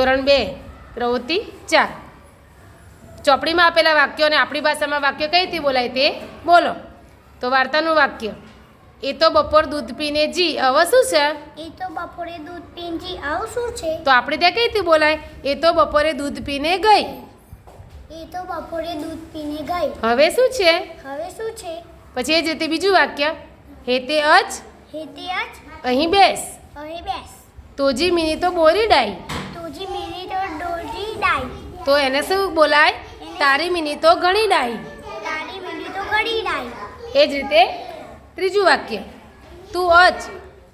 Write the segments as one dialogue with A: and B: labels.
A: ધોરણ 2 પ્રવૃત્તિ 4 ચોપડીમાં આપેલા વાક્યો અને આપણી ભાષામાં વાક્ય કઈ રીતે બોલાય તે બોલો. તો વાર્તાનું વાક્ય, એ તો બપોર દૂધ પીને જી. હવે શું છે?
B: એ તો બપોરે દૂધ પીને જી. આવું શું છે?
A: તો આપણે ત્યાં કઈ રીતે બોલાય? એ તો બપોરે દૂધ પીને ગઈ.
B: એ તો બપોરે દૂધ પીને ગઈ.
A: હવે શું છે?
B: હવે શું છે?
A: પછી એ જ રીતે બીજું વાક્ય, હેતે અચ
B: હેતે આજ
A: અહીં બેસ.
B: અહીં બેસ.
A: તોજી મિની તો બોરી ડાઈ.
B: તુજી મિની તો ડોજી ડાઈ.
A: તો એને શું બોલાય? તારી મિની તો ઘણી ડાઈ.
B: તારી મિની તો ઘડી ડાઈ.
A: એ જ રીતે ત્રીજું વાક્ય, તું અચ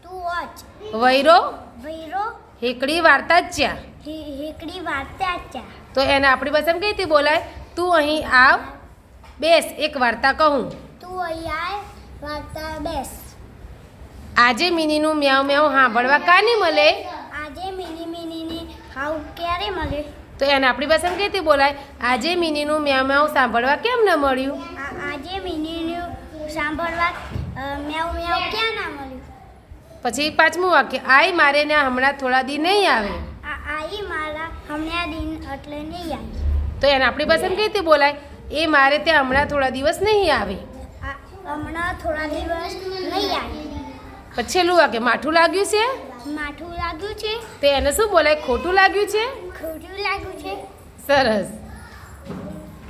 B: તું અચ
A: વૈરો
B: ભૈરો
A: હેકડી વાર્તા જ ચ્યા.
B: હેકડી વાર્તા ચા.
A: તો એને આપણી ભાષામાં કઈ રીતે બોલાય? તું અહીં આવ, બેસ, એક વાર્તા કહું.
B: તું અહીંયા વાર્તા બેસ.
A: આજે મિનીનું મ્યાઉ મ્યાઉ સાંભળવા કાની મળે?
B: આજે મિની મિનીની હાવ ક્યારે મળે?
A: તો એને આપણી ભાષામાં કઈ રીતે બોલાય? આજે મિનીનું મ્યાઉ મ્યાઉ સાંભળવા કેમ ન મળ્યું?
B: આજે મિનીનું સાંભળવા મેવ મેવ ક્યાં ના મળ્યું?
A: પછી પાંચમું વાક્ય, આઈ મારે ને હમણાં થોડા દી નહીં આવે.
B: આઈ મારા હમણાં દિન એટલે નહીં આવી.
A: તો એને આપણી ભાષામાં કઈ રીતે બોલાય? એ મારે ત્યાં હમણાં થોડા દિવસ નહીં આવે.
B: હમણાં થોડા દિવસ નહીં આવી.
A: પછી છેલ્લું વાક્ય, માઠું લાગ્યું છે.
B: માઠું લાગ્યું છે.
A: તો એને શું બોલાય? ખોટું લાગ્યું છે.
B: ખોટું લાગ્યું છે.
A: સરસ.